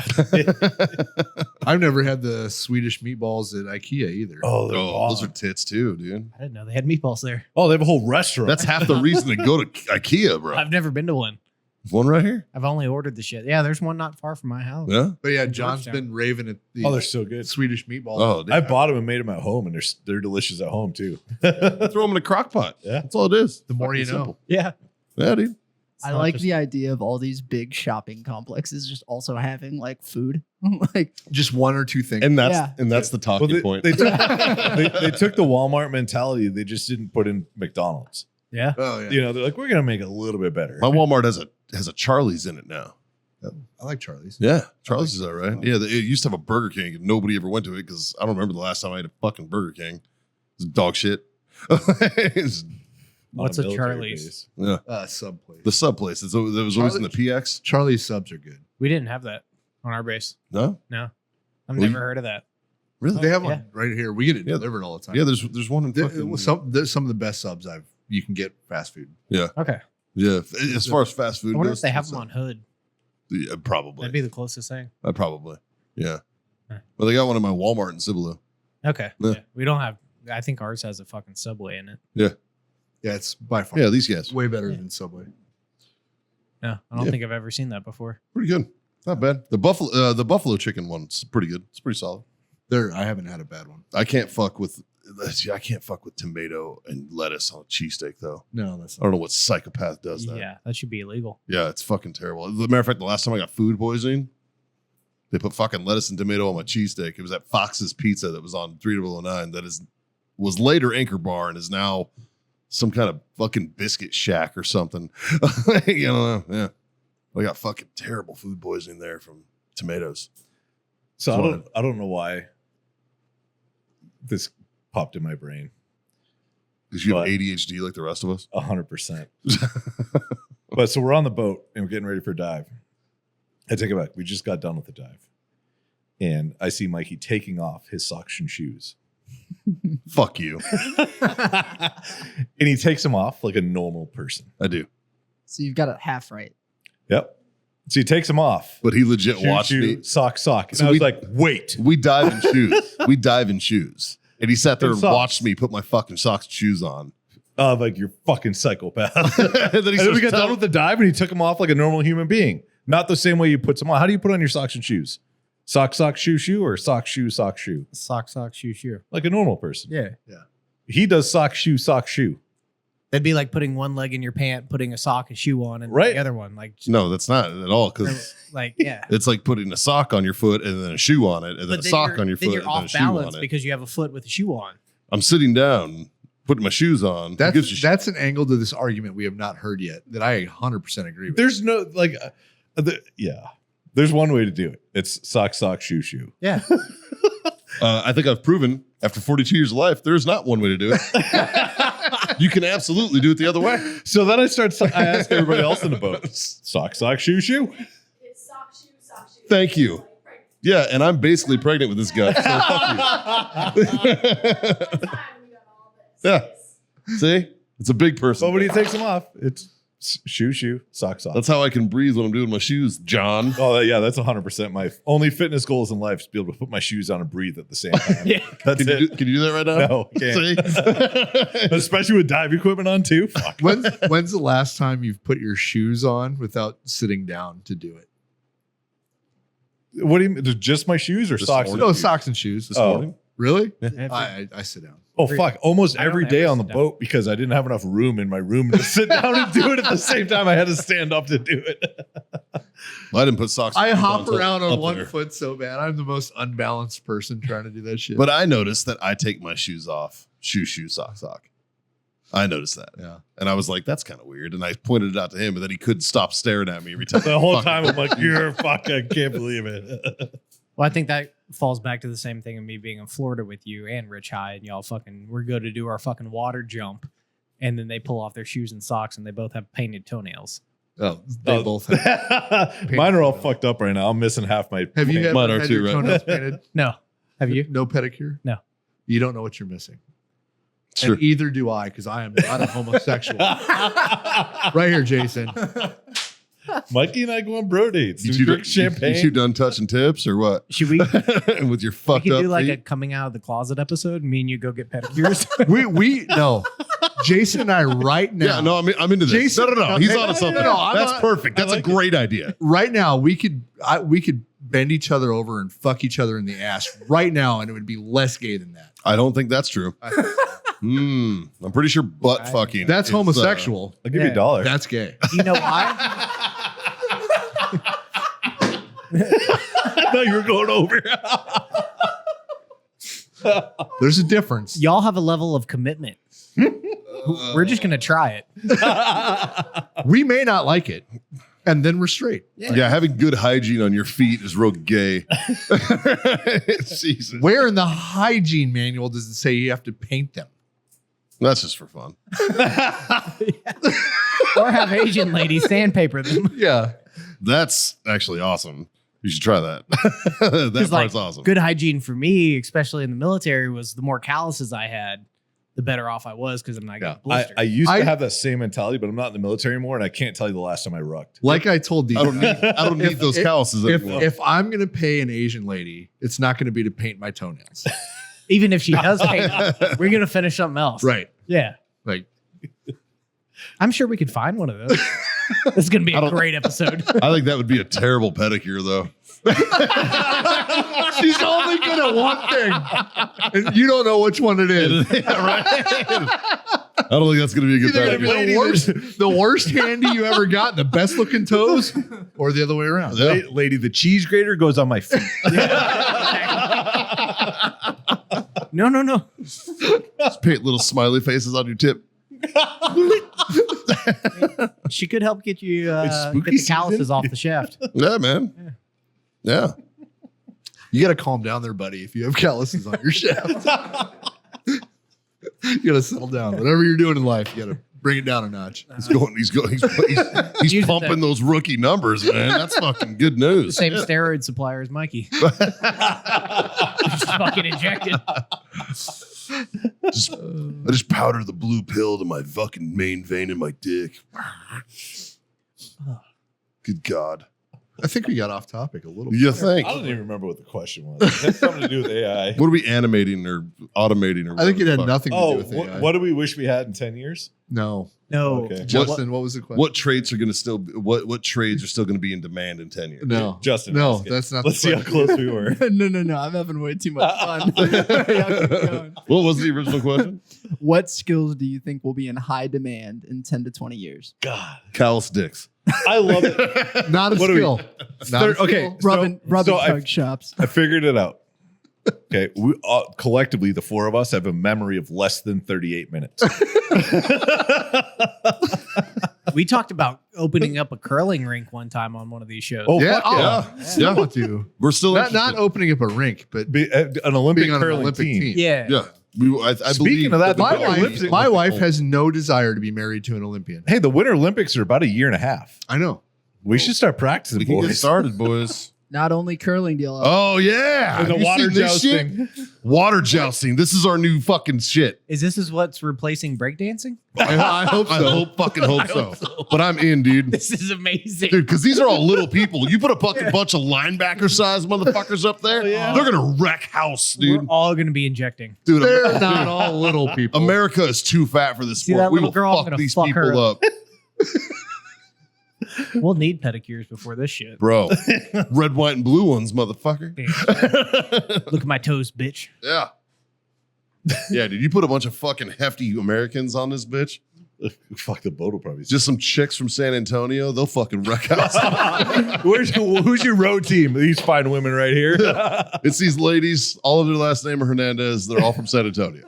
I've never had the Swedish meatballs at IKEA either. Oh, they're Oh, those are bomb. tits too, dude. I didn't know they had meatballs there. Oh, they have a whole restaurant. That's half the reason to go to IKEA, bro. I've never been to one. There's one right here. I've only ordered the shit. Yeah, there's one not far from my house. Yeah. But yeah, In John's Georgetown. been raving at the oh, they're so good. Swedish meatballs. Oh, dude. I bought them and made them at home, and they're delicious at home too. Throw them in a crock pot. Yeah. That's all it is. The more Fucking you know. simple. Yeah. Yeah, dude. I like the idea of all these big shopping complexes just also having like food. Like Just one or two things. And that's Yeah. the talking Well, point. they took the Walmart mentality. They just didn't put in McDonald's. Yeah. oh yeah. You know, they're like, we're gonna make it a little bit better. My Walmart has a Charlie's in it now. I like Charlie's. Yeah, Charlie's is that right? Yeah, it used to have a Burger King, and nobody ever went to it because I don't remember the last time I had a fucking Burger King. It's dog shit. It's- On What's a military Charlie's? base. yeah, Sub place. the sub place. It was always in the PX. Charlie's subs are good. We didn't have that on our base. No, No. I've Well, never heard of that. really? They have yeah. one right here. We get it Yeah. delivered all the time. Yeah, there's one in fucking, There's some of the best subs you can get fast food. Okay. yeah. As far as fast food I wonder goes, if they have it's, them on Hood. Yeah, probably. That'd be the closest thing. Probably. Yeah. Huh. Well, they got one in my Walmart in Cibolo. Okay. Yeah. Yeah. We don't have, I think ours has a fucking Subway in it. Yeah, it's by far Yeah, these guys. way better Yeah. than Subway. No, I don't Yeah. think I've ever seen that before. Pretty good. Not bad. The buffalo chicken one's pretty good. It's pretty solid. I haven't had a bad one. I can't fuck with tomato and lettuce on a cheesesteak though. No, that's I don't know what psychopath does that. Yeah, that should be illegal. Yeah, it's fucking terrible. As a matter of fact, the last time I got food poisoning, they put fucking lettuce and tomato on my cheesesteak. It was at Fox's Pizza that was on 3009 that was later Anchor Bar and is now some kind of fucking biscuit shack or something. You know, yeah. I got fucking terrible food poisoning there from tomatoes. So Fine. I don't know why this popped in my brain. Because you have But- ADHD like the rest of us. 100%. But so we're on the boat and we're getting ready for a dive. I take it back. We just got done with the dive. And I see Mikey taking off his socks and shoes. Fuck you. And he takes them off like a normal person. I do. so you've got it half right. Yep. So he takes them off. But he legit Shoe, watched shoe, me. sock. And So I was we- like, wait. We dive in shoes. We dive in shoes. And he sat there In and socks. watched me put my fucking socks and shoes on. Like, you're fucking psychopath. And then he And then we starts got done telling- with the dive and he took them off like a normal human being. Not the same way you put them on. How do you put on your socks and shoes? Sock, shoe, shoe, or sock, shoe? Sock, shoe, shoe. Like a normal person. Yeah. He does sock, shoe. That'd be like putting one leg in your pant, putting a sock and shoe on, and Right. the other one. Like, No, that's not at all. Because like yeah. it's like putting a sock on your foot and then a shoe on it, and then a But then sock you're- on your then foot you're and then a off shoe balance on it. because you have a foot with a shoe on. I'm sitting down, putting my shoes on. Who gives a shit? That's an angle to this argument we have not heard yet that I 100% agree with. There's no like, there's one way to do it. It's sock, shoe, shoe. Yeah. I think I've proven after 42 years of life, there's not one way to do it. You can absolutely do it the other way. So then I ask everybody else in the boat, sock, shoe, shoe. It's sock shoe, sock shoe. Thank you. Yeah, and I'm basically pregnant with this guy. So fuck you. Yeah. See? It's a big person. But when he takes them off, it's shoe, sock. That's how I can breathe when I'm doing my shoes, John. Oh, yeah, that's 100% my only fitness goals in life is to be able to put my shoes on and breathe at the same time. Yeah. That's Can it. you do that right now? No, can't. See? Especially with dive equipment on too. Fuck. When's the last time you've put your shoes on without sitting down to do it? What do you mean? Just my shoes or This socks? morning. No, socks and shoes. This Oh. morning? Really? Yeah. I sit down. Oh fuck! Almost I don't every day ever on the sit down. boat because I didn't have enough room in my room to sit down and do it at the same time. I had to stand up to do it. Well, I didn't put socks. I and shoes hop until around on up one there. foot so bad. I'm the most unbalanced person trying to do that shit. But I noticed that I take my shoes off. Shoe, sock. I noticed that. yeah. And I was like, that's kind of weird. And I pointed it out to him, and then he couldn't stop staring at me every time. The whole Fucking- time I'm like, "You're fuck! I can't believe it." Well, I think that falls back to the same thing of me being in Florida with you and Rich High, and y'all we're going to do our fucking water jump, and then they pull off their shoes and socks, and they both have painted toenails. Oh, they both have. Mine are all fucked up right now. I'm missing half my. Have you Mine ever are had too, your right? toenails painted? No. Have you? No pedicure? No. You don't know what you're missing. Sure. And either do I, because I am not a homosexual. Right here, Jason. Mikey and I go on bro dates. You We two, drink champagne. you two done touching tips or what? Should we? With your We fucked could up do like a feet? coming out of the closet episode. Me and you go get pedicures. we no. Jason and I right now. Yeah, no, I'm into this. Jason- no. He's no, onto no, something. no, I'm That's not- perfect. That's I like a great idea. Right now, we could bend each other over and fuck each other in the ass right now, and it would be less gay than that. I don't think that's true. I'm pretty sure butt fucking. That's is, homosexual. I'll give you $1. That's gay. You know why? I thought you were going over. There's a difference. Y'all have a level of commitment. We're just gonna try it. We may not like it, and then we're straight. Yeah, having good hygiene on your feet is real gay. Jesus. Where in the hygiene manual does it say you have to paint them? That's just for fun. Or have Asian ladies sandpaper them. Yeah. That's actually awesome. You should try that. That 'Cause, part's like, awesome. Good hygiene for me, especially in the military, was the more calluses I had, the better off I was because I'm not getting I blistered. used I- to have that same mentality, but I'm not in the military anymore, and I can't tell you the last time I rucked. Like I told these I don't guys, need, I don't need those calluses anymore. if I'm going to pay an Asian lady, it's not going to be to paint my toenails. Even if she does paint them, we're gonna finish something else. Right. Yeah. Like, I'm sure we could find one of those. This is gonna be I a don't- great episode. I think that would be a terrible pedicure, though. she's only good at one thing, and you don't know which one it is. Yeah, right? I don't think that's going to be a good Either gonna be pedicure. the worst handy you ever got, and the best looking toes, or the other way around. Yeah. Lady, the cheese grater goes on my feet. No. Just paint little smiley faces on your tip. She could help get you It's get spooky the calluses season. off the shaft. Yeah, man. Yeah. You got to calm down there, buddy. If you have calluses on your shaft, you got to settle down. Whatever you're doing in life, you got to bring it down a notch. He's he's Use it pumping to- those rookie numbers, man. That's fucking good news. Same Shit. steroid supplier as Mikey. Just fucking injected. I just powder the blue pill to my fucking main vein in my dick. Good God. I think we got off topic a little bit. You think? I don't even remember what the question was. It had something to do with AI. What are we animating or automating? Or I think it had whatever the fuck? nothing to do Oh, with AI. what do we wish we had in 10 years? No. No. Okay. Justin, what was the question? What traits are going to still? What trades are still going to be in demand in 10 years? No. Justin, No, ask it. that's not Let's the see how question. close we were. No. I'm having way too much fun. Y'all keep going. What was the original question? What skills do you think will be in high demand in 10 to 20 years? God, Callous dicks. I love it. Not a What do we- skill. Not a skill. Okay, Rubbing so tug shops. I figured it out. Okay, we collectively, the four of us have a memory of less than 38 minutes. We talked about opening up a curling rink one time on one of these shows. Oh, Yeah, fuck yeah. I want to. We're still Not interested. opening up a rink, but An Olympic being on an curling Olympic team. team. Yeah. Yeah. I Speaking believe of that, the My Winter wife, Olympics- my wife has no desire to be married to an Olympian. Hey, the Winter Olympics are about a year and a half. I know. We should start practicing, we can get boys. started, boys. Not only curling deal. Oh yeah. And the Have you water seen this shit? jousting. Water jousting. This is our new fucking shit. This is what's replacing breakdancing? I hope I so. hope so. But I'm in, dude. This is amazing. Dude, because these are all little people. You put a fucking bunch of linebacker sized motherfuckers up there, they're gonna wreck house, We're dude. all going to be injecting. Dude, They're not all little people. America is too fat for this See sport. that We little will girl? I'm fuck gonna these fuck her people up. We'll need pedicures before this shit. Bro. Red, white, and blue ones, motherfucker. Look at my toes, bitch. Yeah. Yeah, dude. You put a bunch of fucking hefty Americans on this bitch. Fuck, the boat will probably. Just some chicks from San Antonio, they'll fucking wreck house. Who's your road team? These fine women right here. It's these ladies. All of their last name are Hernandez. They're all from San Antonio.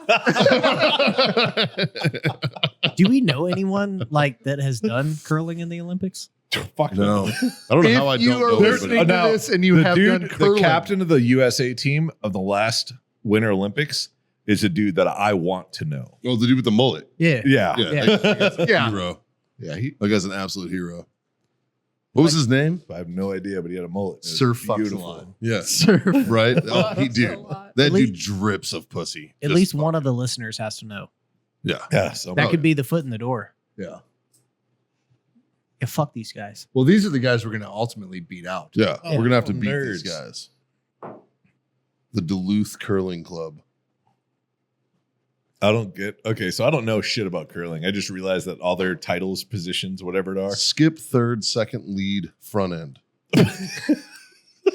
Do we know anyone like that has done curling in the Olympics? Fuck No. I don't know how I If you don't are know listening anybody. to Now, this and you have done the curling, captain of the USA team of the last Winter Olympics is a dude that I want to know. Oh, the dude with the mullet. Yeah. Yeah. Yeah. yeah, Hero. yeah, That guy's an absolute hero. What was his name? I have no idea, but he had a mullet. It was Sir Fucks a beautiful. lot. Yeah. Surf. Right? Oh, he Fucks a dude. lot. That At dude least- drips of pussy. At Just least one of the listeners has to know. Yeah. Yeah. So That could be the foot in the door. Yeah. Yeah, fuck these guys. Well, these are the guys we're going to ultimately beat out. Yeah. Oh, We're gonna have to oh, beat nerds. these guys. The Duluth Curling Club. I don't get. Okay, so I don't know shit about curling. I just realized that all their titles, positions, whatever it are. Skip, third, second, lead, front end.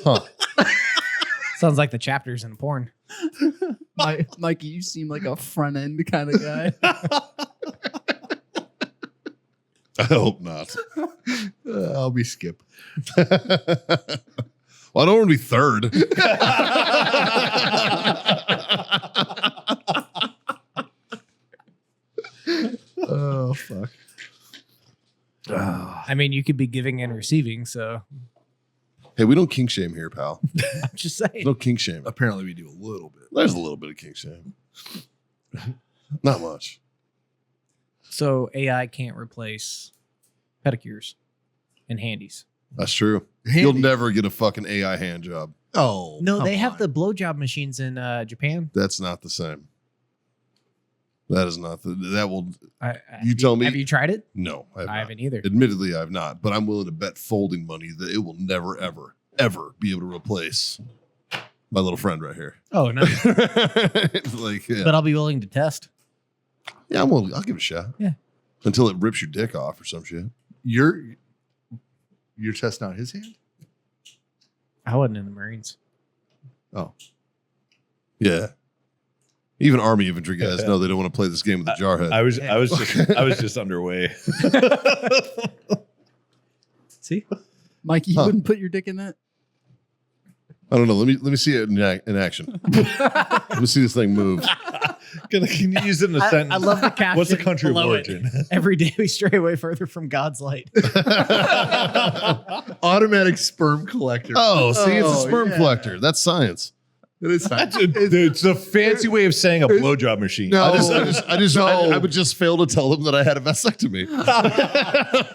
Huh. Sounds like the chapters in porn. Mikey, you seem like a front end kind of guy. I hope not. I'll be Skip. Well, I don't want to be third. Oh, fuck. I mean, you could be giving and receiving, so Hey, we don't kink shame here, pal. I'm just saying. No kink shame. Apparently, we do a little bit. There's a little bit of kink shame. Not much. So AI can't replace pedicures and handies. That's true. Handy. You'll never get a fucking AI hand job. Oh, No, come they have on. the blowjob machines in Japan. That's not the same. That is not the. That will. Have You tell me. Have you tried it? No, I, have I not. haven't either. Admittedly, I have not. But I'm willing to bet folding money that it will never, ever, ever be able to replace my little friend right here. Oh no! Like, yeah, But I'll be willing to test. yeah, I'm willing. I'll give it a shot. Yeah. Until it rips your dick off or some shit. You're testing out his hand? I wasn't in the Marines. Oh, Yeah. Even Army infantry guys know they don't want to play this game with a jarhead. I was just underway. See? Mikey, you Huh. wouldn't put your dick in that? I don't know. Let me see it in action. Let me see this thing move. Can you use it in a sentence? I love the caption. What's the country of below it. origin? Every day we stray away further from God's light. automatic sperm collector. Oh, see, it's a Oh, sperm yeah. collector. That's science. It is It's a fancy way of saying a blowjob machine. No. I would just fail to tell them that I had a vasectomy.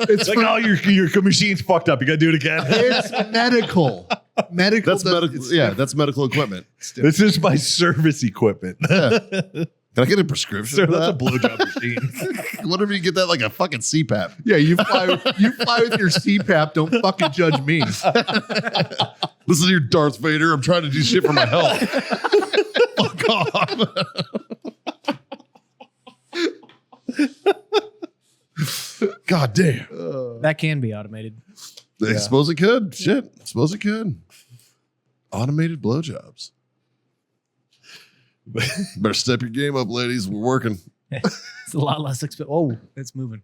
It's, Like, oh, your machine's fucked up. You got to do it again. it's medical. Medical. That's medical. Yeah, that's medical equipment. This is my service equipment. Can I get a prescription? Sir, for that's a that? blowjob machine. Whatever you get that like a fucking CPAP. Yeah, you fly with your CPAP. Don't fucking judge me. Listen to your Darth Vader. I'm trying to do shit for my health. Fuck off. God damn. That can be automated. I suppose it could. Shit. I suppose it could. Automated blowjobs. Better step your game up, ladies. We're working. It's a lot less expensive. Oh, it's moving.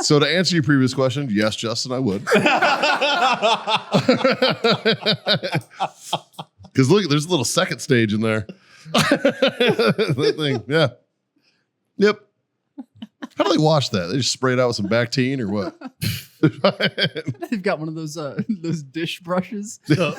So to answer your previous question, yes, Justin, I would. Because look, there's a little second stage in there. That thing, yeah. Yep. How do they wash that? They just spray it out with some Bactine or what? They've got one of those dish brushes. All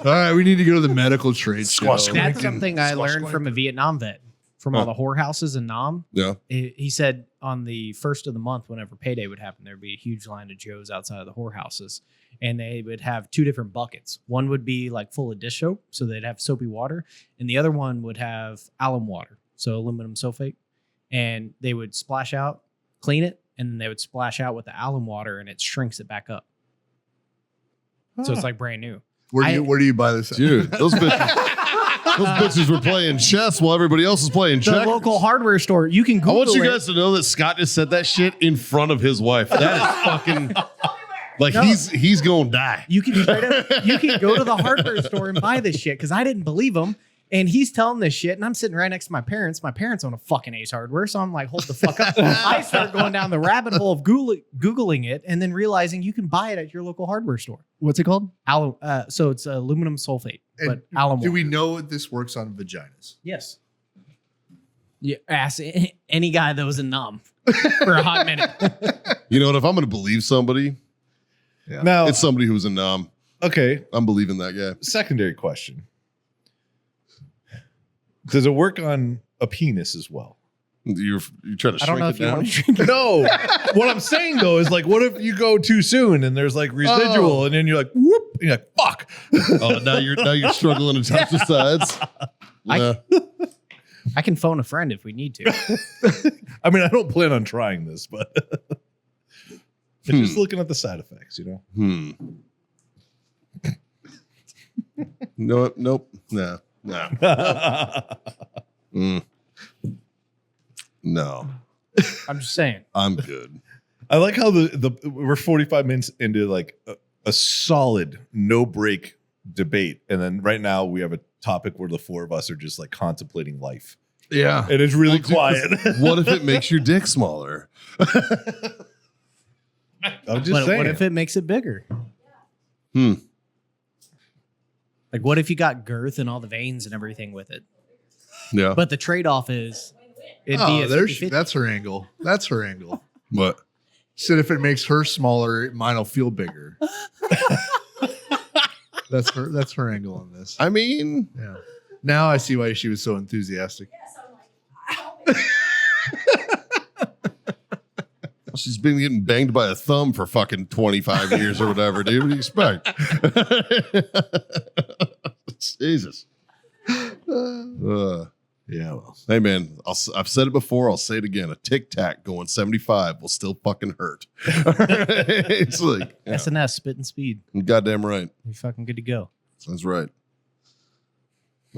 right, we need to go to the medical trade Squash show. That's something I learned from a Vietnam vet from all the whorehouses in Nam. Yeah. He said on the first of the month, whenever payday would happen, there'd be a huge line of Joes outside of the whorehouses. And they would have two different buckets. One would be like full of dish soap, so they'd have soapy water. And the other one would have alum water, so aluminum sulfate. And they would splash out, clean it, and then they would splash out with the alum water, and it shrinks it back up. So it's like brand new. Where do you buy this? Dude, those bitches were playing chess while everybody else was playing The checkers. local hardware store, you can I Google want you it. guys to know that Scott just said that shit in front of his wife. That is fucking like No. he's gonna die. You can straight up, you can go to the hardware store and buy this shit because I didn't believe him. And he's telling this shit, and I'm sitting right next to my parents. My parents own a fucking Ace Hardware, so I'm like, hold the fuck up. I start going down the rabbit hole of Googling it and then realizing you can buy it at your local hardware store. What's it called? So it's aluminum sulfate, And but alum. do we know this works on vaginas? Yes. Yeah, ask any guy that was in Nam for a hot minute. You know what? If I'm gonna believe somebody, Now, it's somebody who's a nom. okay, I'm believing that guy. secondary question. Does it work on a penis as well? You're trying to I don't know shrink if it you down. want to drink it. No. What I'm saying though is like, what if you go too soon and there's like residual and then you're like, whoop, and you're like, fuck. Oh, now you're struggling to touch the sides. Yeah. I can phone a friend if we need to. I mean, I don't plan on trying this, but just looking at the side effects, you know? No, nope. Nah. No. I'm just saying. I'm good. I like how we're 45 minutes into like a solid no break debate. And then right now we have a topic where the four of us are just like contemplating life. Yeah. And it's really Well, dude, quiet. What if it makes your dick smaller? I'm just But saying. what if it makes it bigger? Hmm. Like, what if you got girth and all the veins and everything with it? Yeah. But the trade-off is it'd be a 50-50. That's her angle. That's her angle. What? Said if it makes her smaller, mine will feel bigger. That's her angle on this. I mean, Yeah. Now I see why she was so enthusiastic. Yes, I'm like, she's been getting banged by a thumb for fucking 25 years or whatever, dude. What do you expect? Jesus. Yeah, well. Hey, man, I've said it before. I'll say it again. A Tic Tac going 75 will still fucking hurt. It's like, yeah, SNS, spit and speed. you're goddamn right. You're fucking good to go. That's right.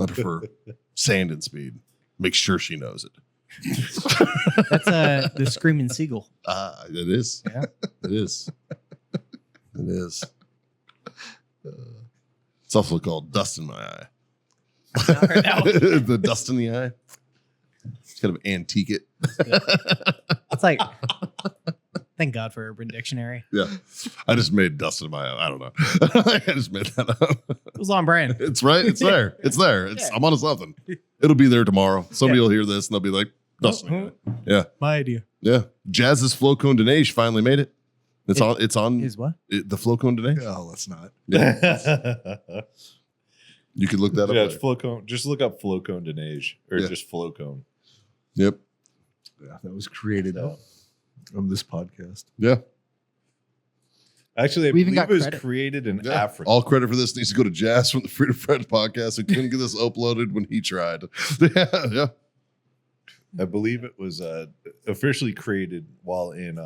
I prefer sand and speed. Make sure she knows it. That's the Screaming Seagull. It is. Yeah. It is. It is. It's also called dust in my eye. The dust in the eye. It's kind of antique it. It's like, thank God for Urban Dictionary. Yeah. I just made dust in my eye. I don't know. I just made that up. It was on brand. It's right. It's there. It's there. I'm onto something. It'll be there tomorrow. Somebody will hear this and they'll be like, dust in the eye. Yeah. My idea. Yeah. Jazz's Flowcone Dinesh finally made it. It's on Is what? the Flowcone Dinesh. Oh, let's not. You could look that up. Yeah, it's later. Flowcone. Just look up Flowcone Dinesh or Yeah. just Flowcone. Yep. Yeah, that was created No. on this podcast. Yeah. Actually, I We even believe got it was credit. created in Yeah. Africa. All credit for this needs to go to Jazz from the Freedom Friends podcast who couldn't get this uploaded when he tried. Yeah. I believe it was officially created while in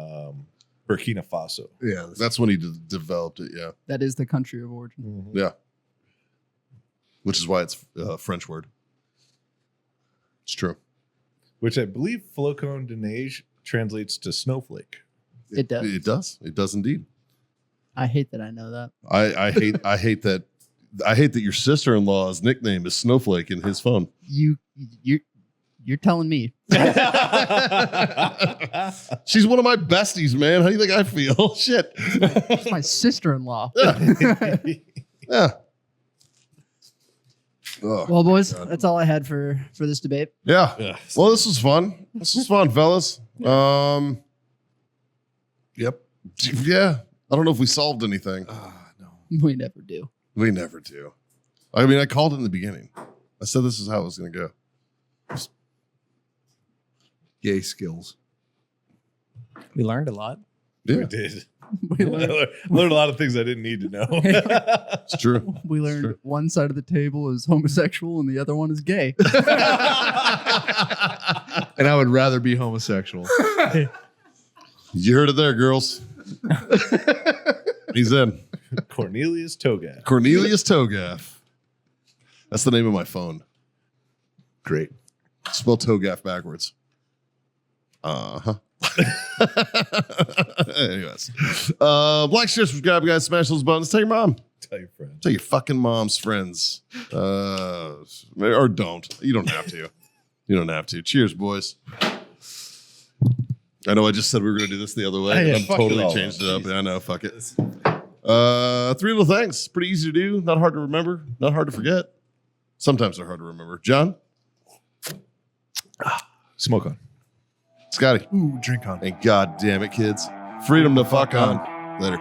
Burkina Faso. Yeah, That's when he developed it. Yeah. That is the country of origin. Yeah. Which is why it's a French word. It's true. Which I believe Flowcone Dinesh translates to snowflake. It does. It does. It does indeed. I hate that I know that. I hate that your sister-in-law's nickname is Snowflake in his phone. You're telling me. She's one of my besties, man. How do you think I feel? Shit. It's my sister-in-law. Yeah. Oh, Well, boys, God. that's all I had for this debate. Yeah. Yeah. Well, this was fun. This was fun, fellas. Yep. Yeah. I don't know if we solved anything. No. We never do. We never do. I mean, I called it in the beginning. I said this is how it was going to go. Yay skills. We learned a lot. Yeah, We did. We learned, Learned a lot of things I didn't need to know. it's true. we learned Sure. one side of the table is homosexual and the other one is gay. And I would rather be homosexual. You heard it there, girls. He's in. Cornelius Togat. Cornelius Togaff. That's the name of my phone. Great. Spell Togaff backwards. Uh-huh. Anyways. Like, share, subscribe, guys. Smash those buttons. Tell your mom. Tell your friend. Tell your fucking mom's friends. Or don't. You don't have to. You don't have to. Cheers, boys. I know I just said we were going to do this the other way. Yeah, and I'm fuck it totally all changed it up. up. Yeah, I know. Fuck it. 3 little things. Pretty easy to do. Not hard to remember. Not hard to forget. Sometimes they're hard to remember. John? Smoke on. Scotty? Ooh, drink on. And God damn it, kids. Freedom to fuck on. Later.